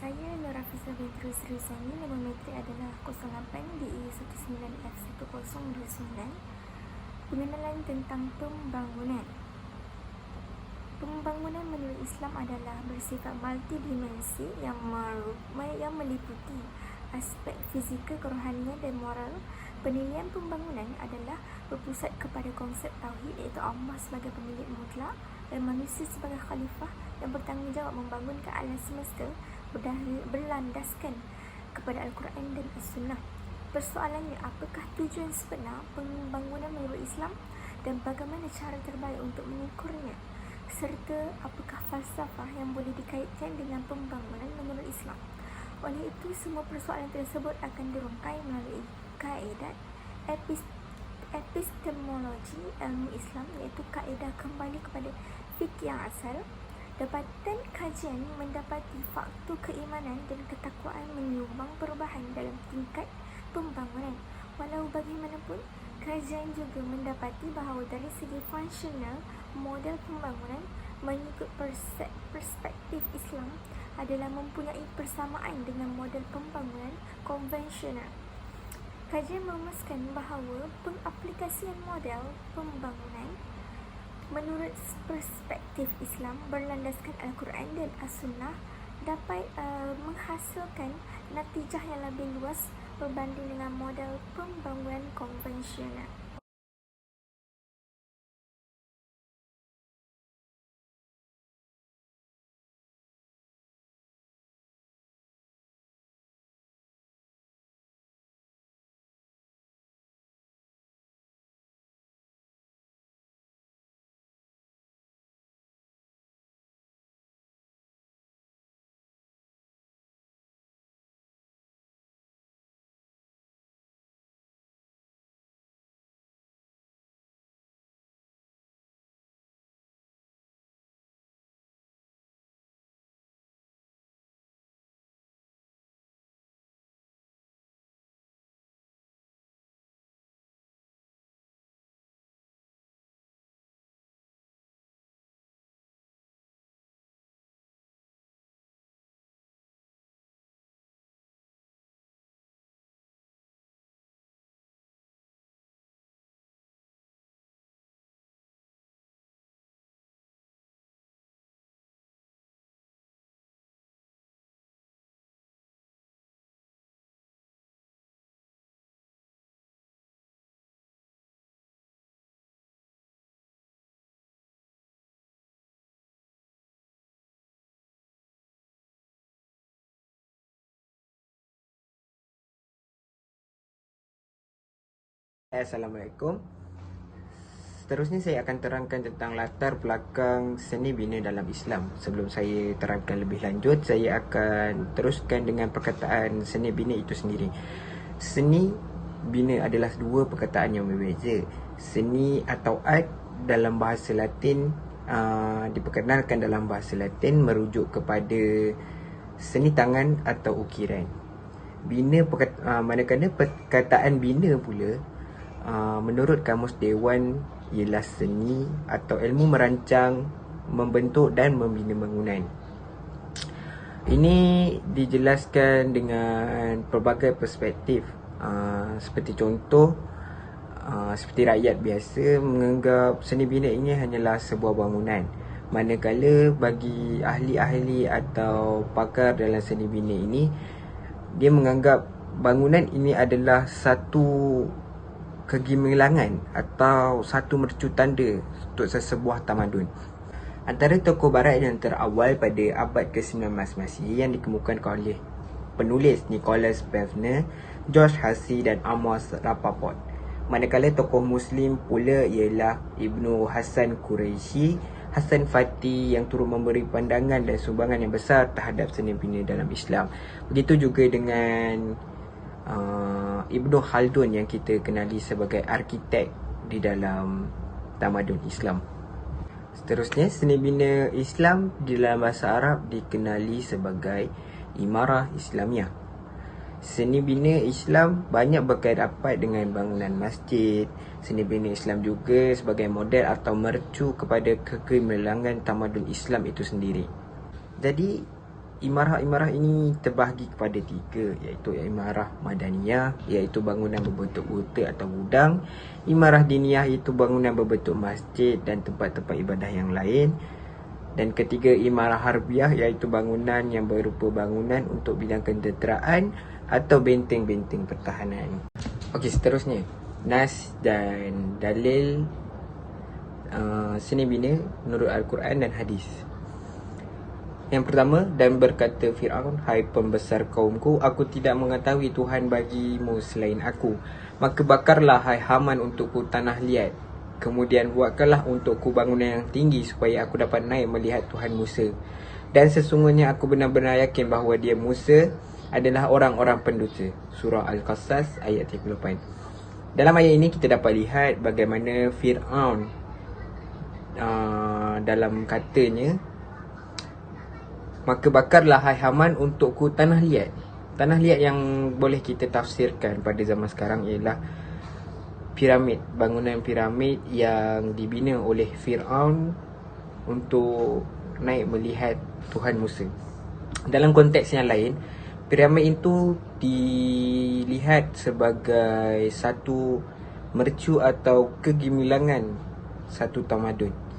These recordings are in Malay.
Saya Nurafizah binti Rusrizani. Nama metrik adalah 08 DE19F1029. Pengenalan tentang pembangunan. Pembangunan menurut Islam adalah bersifat multidimensi yang meliputi aspek fizikal, kerohanian dan moral. Penilaian pembangunan adalah berpusat kepada konsep tauhid, iaitu Allah sebagai pemilik mutlak dan manusia sebagai khalifah yang bertanggungjawab membangunkan alam semesta berlandaskan kepada Al-Quran dan As-Sunnah. Persoalannya, apakah tujuan sebenar pembangunan menurut Islam dan bagaimana cara terbaik untuk mengukurnya, serta apakah falsafah yang boleh dikaitkan dengan pembangunan menurut Islam. Oleh itu, semua persoalan tersebut akan dirungkai melalui kaedah epistemologi ilmu Islam, iaitu kaedah kembali kepada fikih yang asal. Dapatan kajian mendapati faktor keimanan dan ketakwaan menyumbang perubahan dalam tingkat pembangunan. Walau bagaimanapun, kajian juga mendapati bahawa dari segi fungsional, model pembangunan mengikut perspektif Islam adalah mempunyai persamaan dengan model pembangunan konvensional. Kajian merumuskan bahawa pengaplikasian model pembangunan menurut perspektif Islam berlandaskan Al-Quran dan As-Sunnah dapat menghasilkan natijah yang lebih luas berbanding dengan model pembangunan konvensional. Assalamualaikum. Seterusnya saya akan terangkan tentang latar belakang seni bina dalam Islam. Sebelum saya terangkan lebih lanjut, saya akan teruskan dengan perkataan seni bina itu sendiri. Seni bina adalah dua perkataan yang berbeza. Seni atau art dalam bahasa Latin diperkenalkan dalam bahasa Latin merujuk kepada seni tangan atau ukiran. Bina manakala perkataan bina pula menurut Kamus Dewan ialah seni atau ilmu merancang, membentuk dan membina bangunan. Ini dijelaskan dengan pelbagai perspektif. Seperti contoh, seperti rakyat biasa menganggap seni bina ini hanyalah sebuah bangunan, manakala bagi ahli-ahli atau pakar dalam seni bina ini, dia menganggap bangunan ini adalah satu kegemilangan atau satu mercu tanda untuk sesebuah tamadun. Antara tokoh barat yang terawal pada abad ke-19 Masihi yang dikemukakan oleh penulis Nicholas Pevner, George Hussey dan Amos Rapoport. Manakala tokoh Muslim pula ialah Ibnu Hasan Quraisy, Hasan Fatih yang turut memberi pandangan dan sumbangan yang besar terhadap seni bina dalam Islam. Begitu juga dengan Ibnu Khaldun yang kita kenali sebagai arkitek di dalam tamadun Islam. Seterusnya, seni bina Islam di dalam bahasa Arab dikenali sebagai Imarah Islamiyah. Seni bina Islam banyak berkait rapat dengan bangunan masjid. Seni bina Islam juga sebagai model atau mercu kepada kegemilangan tamadun Islam itu sendiri. Jadi, Imarah-imarah ini terbahagi kepada tiga, iaitu imarah madaniyah, iaitu bangunan berbentuk buta atau gudang. Imarah diniyah iaitu bangunan berbentuk masjid dan tempat-tempat ibadah yang lain. Dan ketiga, imarah harbiah, iaitu bangunan yang berupa bangunan untuk bidang kenderaan atau benteng-benteng pertahanan. Okey, seterusnya, nas dan dalil seni bina menurut Al-Quran dan hadis. Yang pertama, dan berkata Fir'aun, hai pembesar kaumku, aku tidak mengetahui Tuhan bagimu selain aku. Maka bakarlah hai Haman untukku tanah liat. Kemudian buatkanlah untukku bangunan yang tinggi supaya aku dapat naik melihat Tuhan Musa. Dan sesungguhnya aku benar-benar yakin bahawa dia Musa adalah orang-orang pendusta. Surah Al-Qasas ayat 38. Dalam ayat ini kita dapat lihat bagaimana Fir'aun dalam katanya, maka bakarlah hai Haman untukku tanah liat. Tanah liat yang boleh kita tafsirkan pada zaman sekarang ialah piramid, bangunan piramid yang dibina oleh Fir'aun untuk naik melihat Tuhan Musa. Dalam konteks yang lain, piramid itu dilihat sebagai satu mercu atau kegemilangan satu tamadun.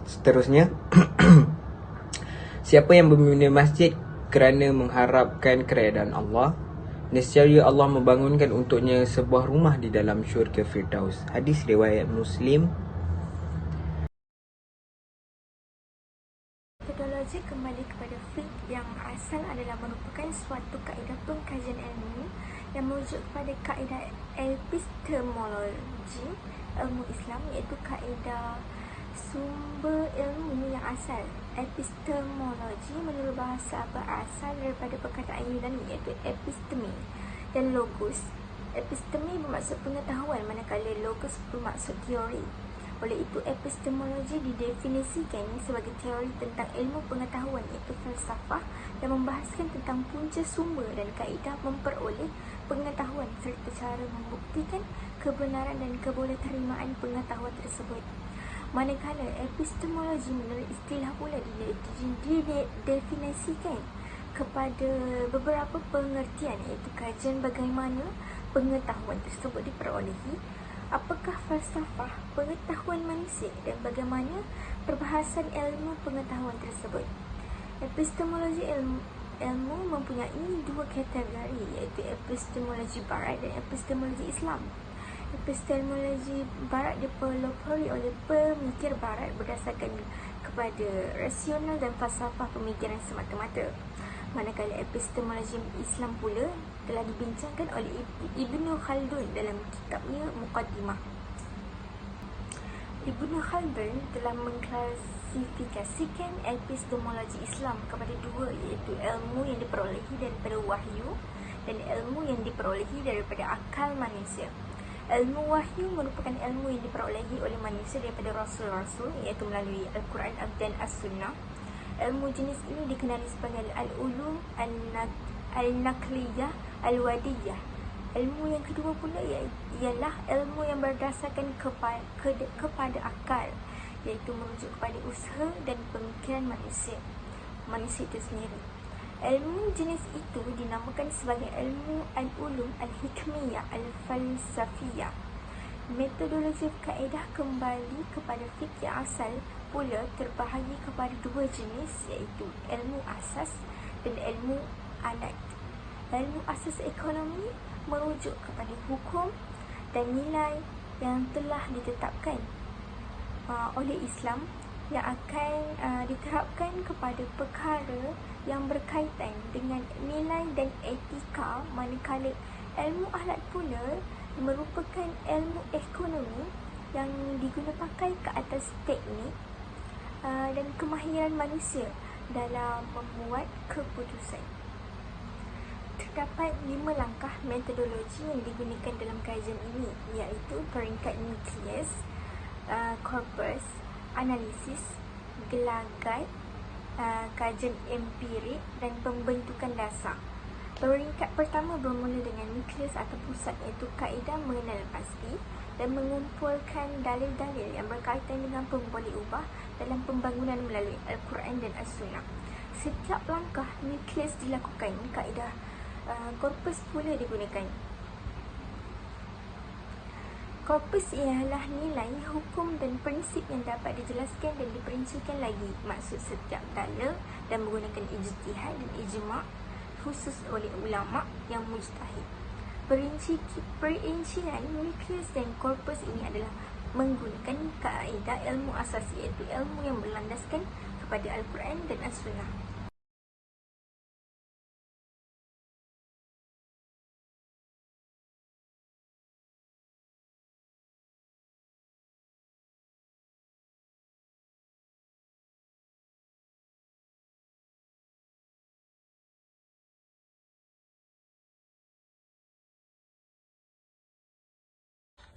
Seterusnya, siapa yang membina masjid kerana mengharapkan keredaan Allah, nescaya Allah membangunkan untuknya sebuah rumah di dalam syurga Firdaus. Hadis riwayat Muslim. Metodologi kembali kepada fiqh yang asal adalah merupakan suatu kaedah pengkajian ilmu yang merujuk kepada kaedah epistemologi ilmu Islam, iaitu kaedah sumber ilmu yang asal. Epistemologi menurut bahasa berasal daripada perkataan Yunani iaitu episteme dan logos. Episteme bermaksud pengetahuan, manakala logos bermaksud teori. Oleh itu, epistemologi didefinisikan sebagai teori tentang ilmu pengetahuan iaitu falsafah yang membahaskan tentang punca sumber dan kaedah memperoleh pengetahuan serta cara membuktikan kebenaran dan kebolehterimaan pengetahuan tersebut. Manakala epistemologi menurut istilah pula didefinisikan kepada beberapa pengertian, iaitu kajian bagaimana pengetahuan tersebut diperolehi, apakah falsafah pengetahuan manusia dan bagaimana perbahasan ilmu pengetahuan tersebut. Epistemologi ilmu mempunyai dua kategori, iaitu epistemologi barat dan epistemologi Islam. Epistemologi barat dipelopori oleh pemikir barat berdasarkan kepada rasional dan falsafah pemikiran semata-mata. Manakala epistemologi Islam pula telah dibincangkan oleh Ibnu Khaldun dalam kitabnya Muqaddimah. Ibnu Khaldun telah mengklasifikasikan epistemologi Islam kepada dua, iaitu ilmu yang diperolehi daripada wahyu dan ilmu yang diperolehi daripada akal manusia. Ilmu wahyu merupakan ilmu yang diperolehi oleh manusia daripada rasul-rasul, iaitu melalui Al-Quran dan As-Sunnah. Ilmu jenis ini dikenali sebagai al-ulum al-naqliyah al-wadiyah. Ilmu yang kedua pula ialah ilmu yang berdasarkan kepada akal, iaitu merujuk kepada usaha dan pemikiran manusia itu sendiri. Ilmu jenis itu dinamakan sebagai ilmu al-ulum al-hikmiyah al-falsafiyah. Metodologi kaedah kembali kepada fiqh asal pula terbahagi kepada dua jenis, iaitu ilmu asas dan ilmu alat. Ilmu asas ekonomi merujuk kepada hukum dan nilai yang telah ditetapkan oleh Islam yang akan diterapkan kepada perkara yang berkaitan dengan nilai dan etika, manakala ilmu alat pula merupakan ilmu ekonomi yang diguna pakai ke atas teknik dan kemahiran manusia dalam membuat keputusan. Terdapat 5 langkah metodologi yang digunakan dalam kajian ini, iaitu peringkat nukleus, korpus, analisis, gelagat, kajian empirik dan pembentukan dasar. Peringkat pertama bermula dengan nukleus atau pusat, iaitu kaedah mengenal pasti dan mengumpulkan dalil-dalil yang berkaitan dengan pemboleh ubah dalam pembangunan melalui Al-Quran dan As-Sunnah. Setiap langkah nukleus dilakukan, kaedah korpus pula digunakan. Korpus ialah nilai, hukum dan prinsip yang dapat dijelaskan dan diperincikan lagi maksud setiap dalil dan menggunakan ijtihad dan ijma' khusus oleh ulama' yang mujtahid. Perincian nukleus dan korpus ini adalah menggunakan kaedah ilmu asasi, iaitu ilmu yang berlandaskan kepada Al-Quran dan As-Sunnah.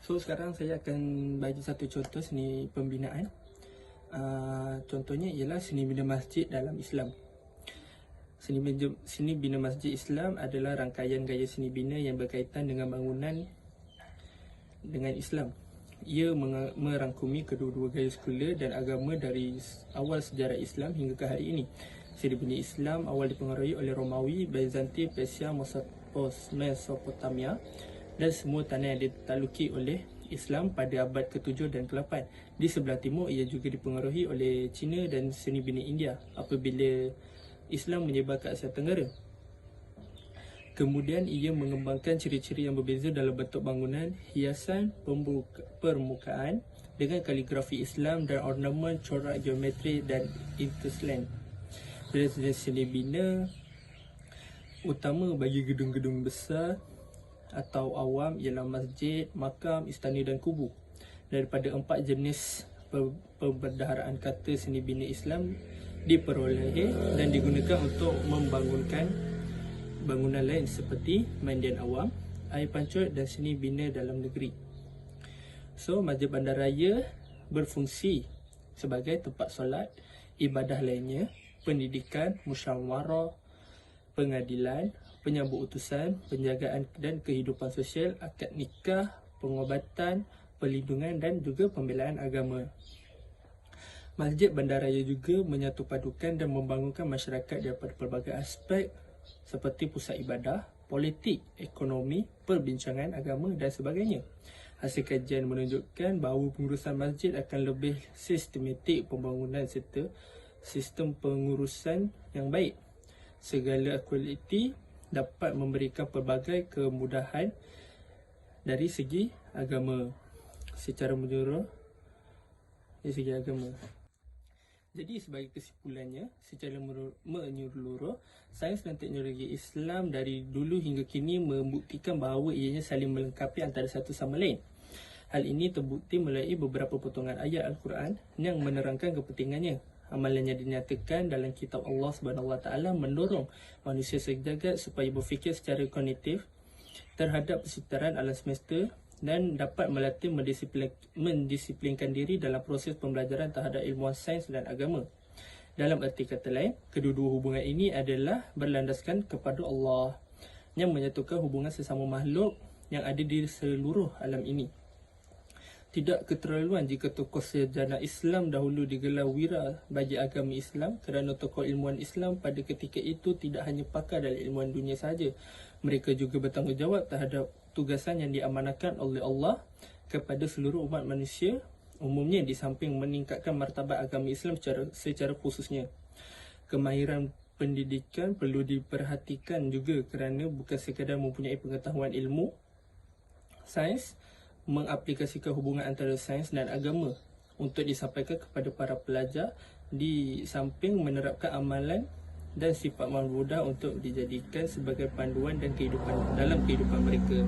So sekarang saya akan bagi satu contoh seni pembinaan. Contohnya ialah seni bina masjid dalam Islam. Seni bina masjid Islam adalah rangkaian gaya seni bina yang berkaitan dengan bangunan dengan Islam. Ia merangkumi kedua-dua gaya sekular dan agama dari awal sejarah Islam hingga ke hari ini. Seni bina Islam awal dipengaruhi oleh Romawi, Byzantin, Persia, Mesopotamia dan semua tanah yang ditaluki oleh Islam pada abad ke-7 dan ke-8. Di sebelah timur ia juga dipengaruhi oleh Cina dan seni bina India apabila Islam menyebar ke Asia Tenggara. Kemudian ia mengembangkan ciri-ciri yang berbeza dalam bentuk bangunan, hiasan, permukaan dengan kaligrafi Islam dan ornamen, corak geometri dan interslane. Jenis seni bina utama bagi gedung-gedung besar atau awam ialah masjid, makam, istana dan kubu. Daripada 4 jenis pembendaharaan kata seni bina Islam diperoleh dan digunakan untuk membangunkan bangunan lain seperti mandian awam, air pancut dan seni bina dalam negeri. So, Masjid Bandaraya berfungsi sebagai tempat solat, ibadah lainnya, pendidikan, musyawarah, pengadilan, penyambut utusan, penjagaan dan kehidupan sosial, akad nikah, pengobatan, perlindungan dan juga pembelaan agama. Masjid Bandaraya juga menyatupadukan dan membangunkan masyarakat daripada pelbagai aspek seperti pusat ibadah, politik, ekonomi, perbincangan agama dan sebagainya. Hasil kajian menunjukkan bahawa pengurusan masjid akan lebih sistematik pembangunan serta sistem pengurusan yang baik. Segala kualiti dapat memberikan pelbagai kemudahan dari segi agama secara menyeluruh dari segi agama. Jadi sebagai kesimpulannya, secara menyeluruh, sains dan teknologi Islam dari dulu hingga kini membuktikan bahawa ianya saling melengkapi antara satu sama lain. Hal ini terbukti melalui beberapa potongan ayat Al-Quran yang menerangkan kepentingannya. Amalan yang dinyatakan dalam kitab Allah SWT mendorong manusia sejagat supaya berfikir secara kognitif terhadap persekitaran alam semesta dan dapat melatih mendisiplinkan diri dalam proses pembelajaran terhadap ilmuwan sains dan agama. Dalam erti kata lain, kedua-dua hubungan ini adalah berlandaskan kepada Allah yang menyatukan hubungan sesama makhluk yang ada di seluruh alam ini. Tidak keterlaluan jika tokoh sejarah Islam dahulu digelar wira bagi agama Islam kerana tokoh ilmuwan Islam pada ketika itu tidak hanya pakar dalam ilmuwan dunia sahaja. Mereka juga bertanggungjawab terhadap tugasan yang diamanahkan oleh Allah kepada seluruh umat manusia umumnya, di samping meningkatkan martabat agama Islam secara khususnya. Kemahiran pendidikan perlu diperhatikan juga kerana bukan sekadar mempunyai pengetahuan ilmu sains, mengaplikasikan hubungan antara sains dan agama untuk disampaikan kepada para pelajar, di samping menerapkan amalan dan sifat mahmudah untuk dijadikan sebagai panduan dan dalam kehidupan mereka.